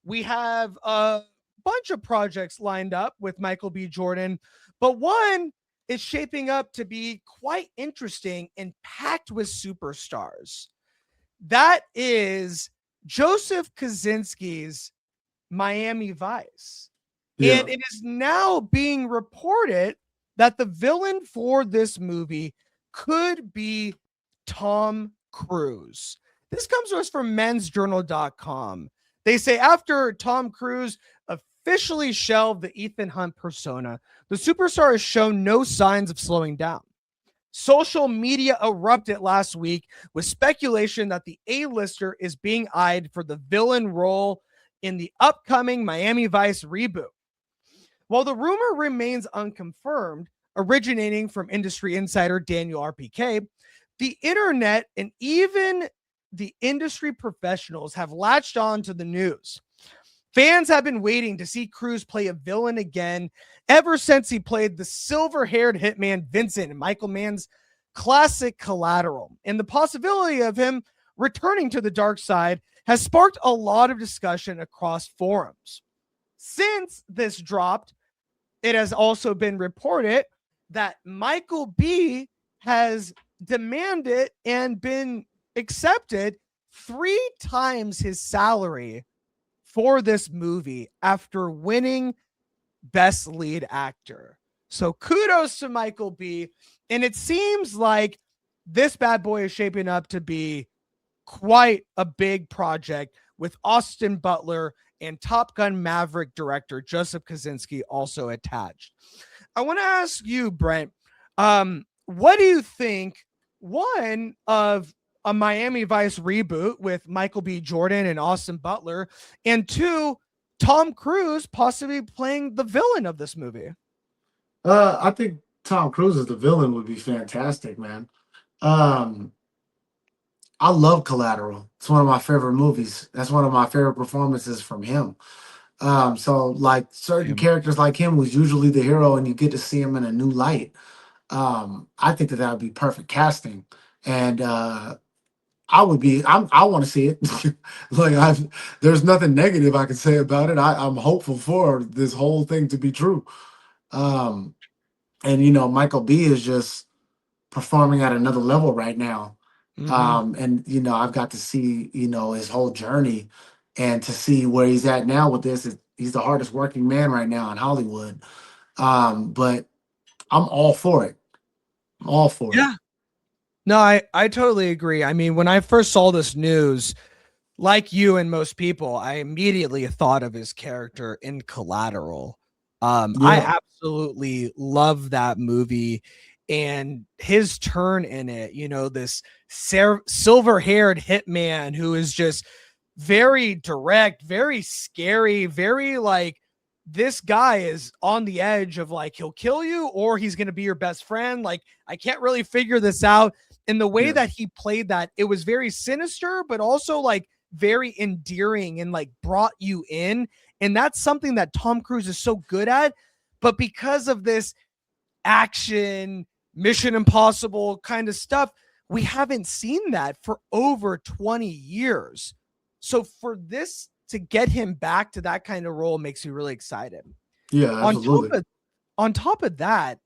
we have a bunch of projects lined up with Michael B. Jordan, but one is shaping up to be quite interesting and packed with superstars. That is Joseph Kosinski's Miami Vice. Yeah. And it is now being reported that the villain for this movie could be Tom Cruise. This comes to us from mensjournal.com. They say after Tom Cruise officially shelved the Ethan Hunt persona, the superstar has shown no signs of slowing down. Social media erupted last week with speculation that the A-lister is being eyed for the villain role in the upcoming Miami Vice reboot. While the rumor remains unconfirmed, originating from industry insider Daniel RPK, the internet and even the industry professionals have latched on to the news. Fans have been waiting to see Cruise play a villain again ever since he played the silver-haired hitman Vincent in Michael Mann's classic Collateral. And the possibility of him returning to the dark side has sparked a lot of discussion across forums. Since this dropped, it has also been reported that Michael B has demanded and been accepted 3 times his salary for this movie after winning Best Lead Actor. So kudos to Michael B. And it seems like this bad boy is shaping up to be quite a big project with Austin Butler and Top Gun Maverick director Joseph Kosinski also attached. I want to ask you, Brent, what do you think, one, of a Miami Vice reboot with Michael B. Jordan and Austin Butler, and 2, Tom Cruise possibly playing the villain of this movie? I think Tom Cruise as the villain would be fantastic, man. Um, I love Collateral. It's one of my favorite movies. That's one of my favorite performances from him. So like certain characters like him was usually the hero and you get to see him in a new light. I think that would be perfect casting. And I want to see it. Like there's nothing negative I can say about it. I'm hopeful for this whole thing to be true. Um, and Michael B is just performing at another level right now. And I've got to see his whole journey, and to see where he's at now with this. He's the hardest working man right now in Hollywood. But I'm all for it. I'm all for it. Yeah. No, I totally agree. I mean, when I first saw this news, like you and most people, I immediately thought of his character in Collateral. I absolutely love that movie and his turn in it. This silver-haired hitman who is just very direct, very scary, very like, this guy is on the edge of like, he'll kill you or he's going to be your best friend. Like, I can't really figure this out. And the way that he played that, it was very sinister, but also like very endearing and like brought you in. And that's something that Tom Cruise is so good at. But because of this action, Mission Impossible kind of stuff, we haven't seen that for over 20 years. So for this to get him back to that kind of role makes me really excited. Yeah, absolutely. On top of that,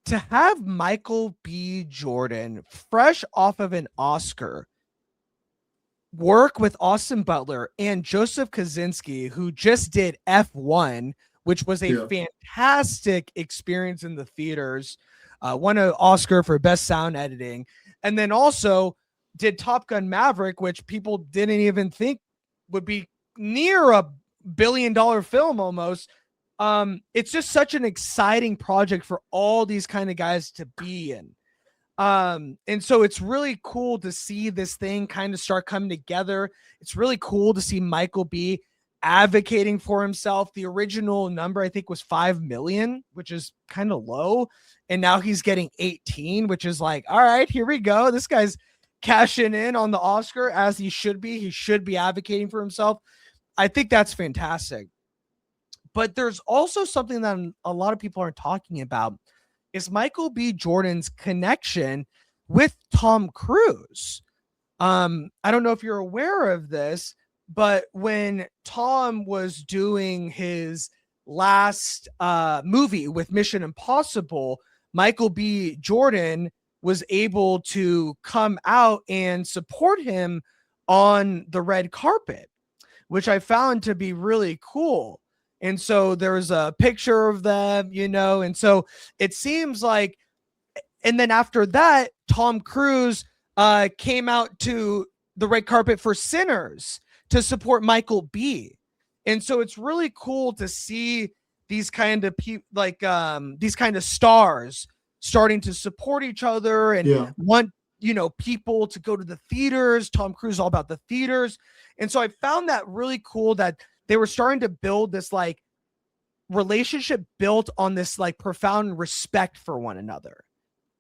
to have Michael B. Jordan, fresh off of an Oscar, work with Austin Butler and Joseph Kosinski, who just did F1, which was a fantastic experience in the theaters, won an Oscar for best sound editing, and then also did Top Gun Maverick, which people didn't even think would be near a billion-dollar film almost. It's just such an exciting project for all these kind of guys to be in. And so it's really cool to see this thing kind of start coming together. It's really cool to see Michael B advocating for himself. The original number, I think, was 5 million, which is kind of low. And now he's getting 18, which is like, all right, here we go. This guy's cashing in on the Oscar as he should be. He should be advocating for himself. I think that's fantastic. But there's also something that a lot of people aren't talking about is Michael B. Jordan's connection with Tom Cruise. I don't know if you're aware of this, But when Tom was doing his last movie with Mission Impossible, Michael B. Jordan was able to come out and support him on the red carpet, which I found to be really cool. And so there's a picture of them, and so it seems like, and then after that, Tom Cruise came out to the red carpet for Sinners to support Michael B. And so it's really cool to see these kind of these kind of stars starting to support each other and Yeah. want people to go to the theaters. Tom Cruise all about the theaters. And so I found that really cool that they were starting to build this like relationship built on this like profound respect for one another.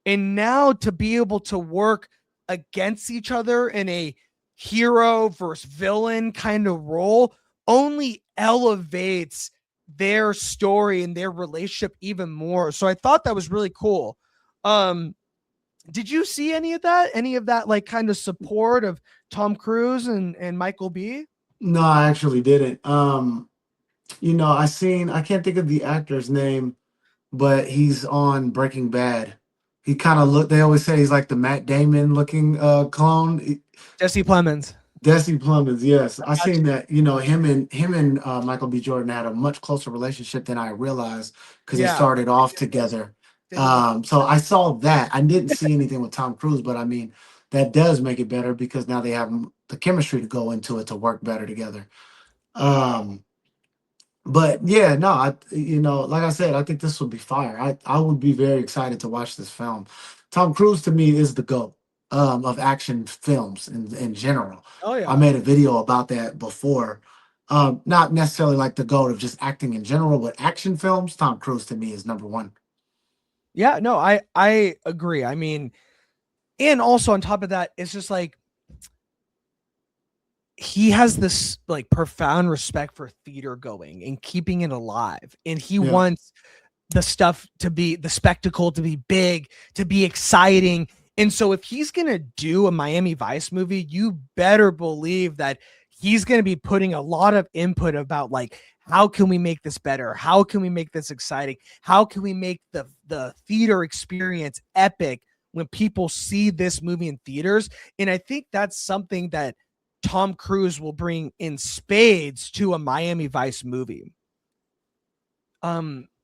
And now to be able to work against each other in a hero versus villain kind of role only elevates their story and their relationship even more. So I thought that was really cool. Did you see any of that? Any of that like kind of support of Tom Cruise and Michael B? No, I actually didn't. I can't think of the actor's name, but he's on Breaking Bad. He kind of look. They always say he's like the Matt Damon looking clone. Jesse Plemons. Desi Plemons, yes, I Got seen that. Him and Michael B. Jordan had a much closer relationship than I realized because they Yeah. started off together. They did the So I saw that. I didn't see anything with Tom Cruise, but I mean that does make it better because now they have the chemistry to go into it to work better together. Um, but yeah, no, like I said, I think this would be fire. I would be very excited to watch this film. Tom Cruise to me is the GOAT of action films in general. Oh I yeah. made a video about that before. Not necessarily like the GOAT of just acting in general, but action films, Tom Cruise to me is number one. Yeah, no, I agree. I mean, and also on top of that, it's just like he has this like profound respect for theater going and keeping it alive. And he Yeah. wants the stuff to be the spectacle to be big, to be exciting. And so if he's going to do a Miami Vice movie, you better believe that he's going to be putting a lot of input about like how can we make this better? How can we make this exciting? How can we make the theater experience epic when people see this movie in theaters? And I think that's something that Tom Cruise will bring in spades to a Miami Vice movie.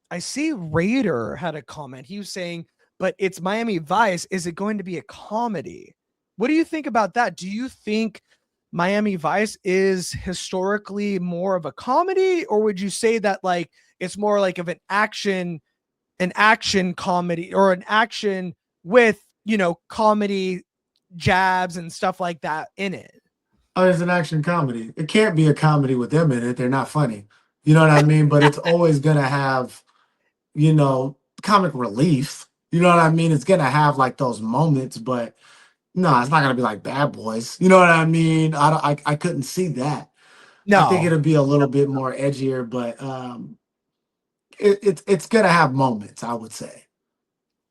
I see Raider had a comment. He was saying, but it's Miami Vice. Is it going to be a comedy? What do you think about that? Do you think Miami Vice is historically more of a comedy, or would you say that like it's more like of an action comedy or an action with, comedy jabs and stuff like that in it? Oh, it's an action comedy. It can't be a comedy with them in it. They're not funny. You know what I mean? But it's always gonna have comic relief. You know what I mean? It's gonna have like those moments, but no, it's not gonna be like Bad Boys. You know what I mean? I couldn't see that. I think No, it'll be a little bit more edgier, but it's gonna have moments, I would say.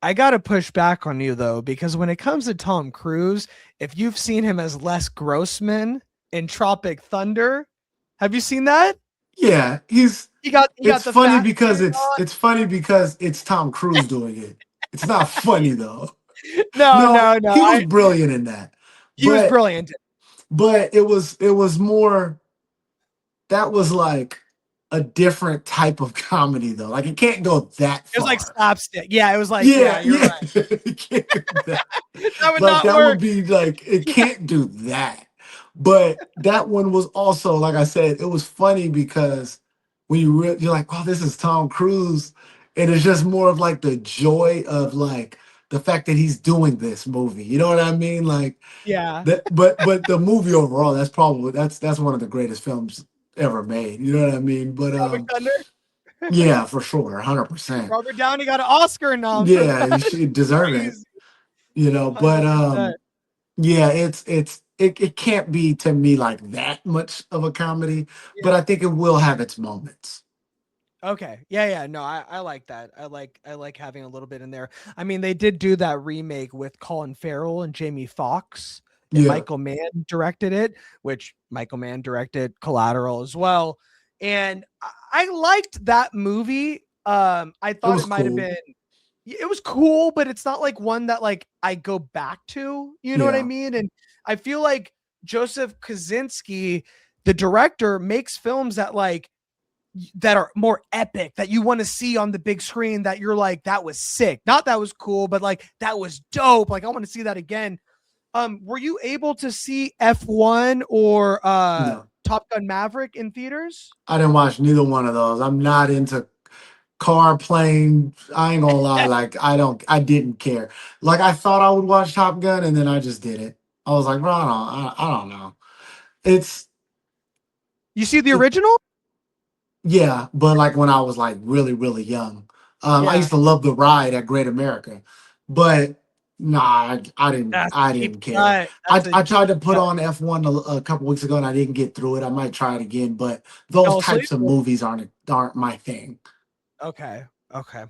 I got to push back on you though, because when it comes to Tom Cruise, if you've seen him as Les Grossman in Tropic Thunder, have you seen that? Yeah, He got it's the funny fat because suit it's on. it's funny because it's Tom Cruise doing it. It's not funny though. No, No, no, no. he was brilliant in that. He was But brilliant. It it was more that was like a different type of comedy though. Like it can't go that was like far. slapstick. Yeah, it was like, yeah, Yeah, you're yeah. right. It can't do that. That would Like not that would work. be like it Yeah. can't do that. But that one was also, like I said, it was funny because when you're like, oh, this is Tom Cruise, and it's just more of like the joy of like the fact that he's doing this movie. You know what I mean? Like Yeah. that, but the movie overall, that's one of the greatest films ever made. You know what I mean? But Tropic Thunder. yeah, for sure, 100%. Robert Downey got an Oscar nom for Yeah, he that. should deserve it. Crazy. But 100%. yeah, it can't be to me like that much of a comedy, but Yeah. I think it will have its moments. Okay. Yeah, yeah. No, I like that. I like having a little bit in there. I mean, they did do that remake with Colin Farrell and Jamie Foxx. and Yeah, Michael Mann directed it, which Michael Mann directed Collateral as well. And I liked that movie. I it thought was it might have cool. been, it was cool, but it's not like one that like I go back to, you know what I Yeah, mean? And I feel like Joseph Kosinski, the director, makes films that like that are more epic, that you want to see on the big screen, that you're like, that was sick. Not that was cool, but like that was dope. Like I want to see that again. Were you able to see F1 or no, Top Gun Maverick in theaters? I didn't watch neither one of those. I'm not into car, plane. I ain't gonna lie, like I didn't care. Like I thought I would watch Top Gun, and then I just didn't. I was like, bro, I don't know. It's You see the it, original? yeah, but like when I was like really, really young, I Yeah. used to love the ride at Great America, but nah, That's I a deep didn't care. cut. That's a I tried deep to put cut. on F1 a couple weeks ago, and I didn't get through it. I might try it again, but You those fell asleep? types of movies aren't my thing. Okay. Okay.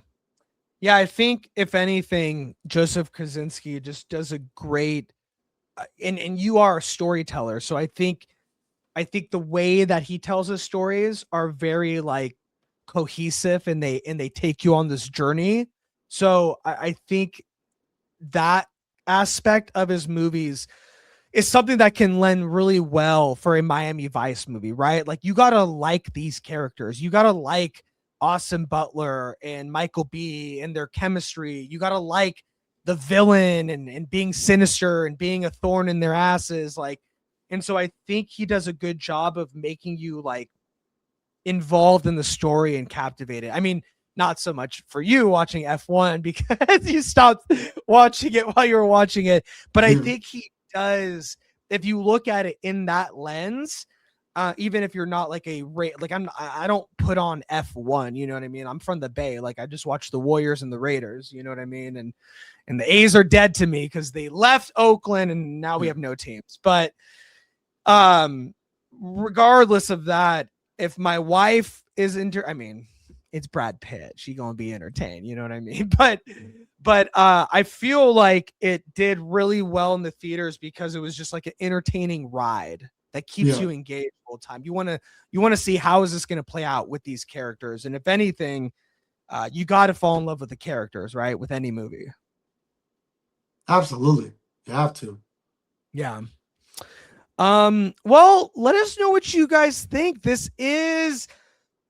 Yeah, I think if anything, Joseph Kosinski just does a great and you are a storyteller. So I think the way that he tells his stories are very like cohesive, and they take you on this journey. So I think that aspect of his movies is something that can lend really well for a Miami Vice movie, right? Like you gotta like these characters. You gotta like Austin Butler and Michael B and their chemistry. You gotta like the villain and being sinister and being a thorn in their asses. Like, and so I think he does a good job of making you like involved in the story and captivated. I mean, not so much for you watching F1 because you stopped watching it while you were watching it, but I think he does. If you look at it in that lens, even if you're not like like I don't put on F1, you know what I mean? I'm from the Bay, like I just watch the Warriors and the Raiders, you know what I mean? And the A's are dead to me because they left Oakland and now we have no teams. But regardless of that, if my wife is I mean, it's Brad Pitt, she gonna be entertained, you know what I mean? But I feel like it did really well in the theaters because it was just like an entertaining ride that keeps Yeah, you engaged all the time. You want to see how is this going to play out with these characters, and if anything, you got to fall in love with the characters, right? With any movie. absolutely. You have to. Yeah. Well, let us know what you guys think. This is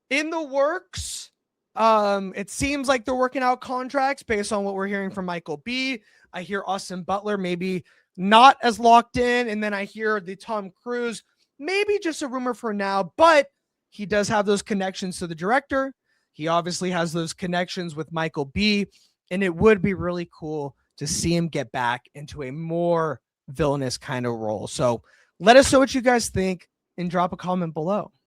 in the works. It seems like they're working out contracts based on what we're hearing from Michael B. I hear Austin Butler maybe not as locked in, and then I hear the Tom Cruise, maybe just a rumor for now, but he does have those connections to the director. He obviously has those connections with Michael B. And it would be really cool to see him get back into a more villainous kind of role. So let us know what you guys think and drop a comment below.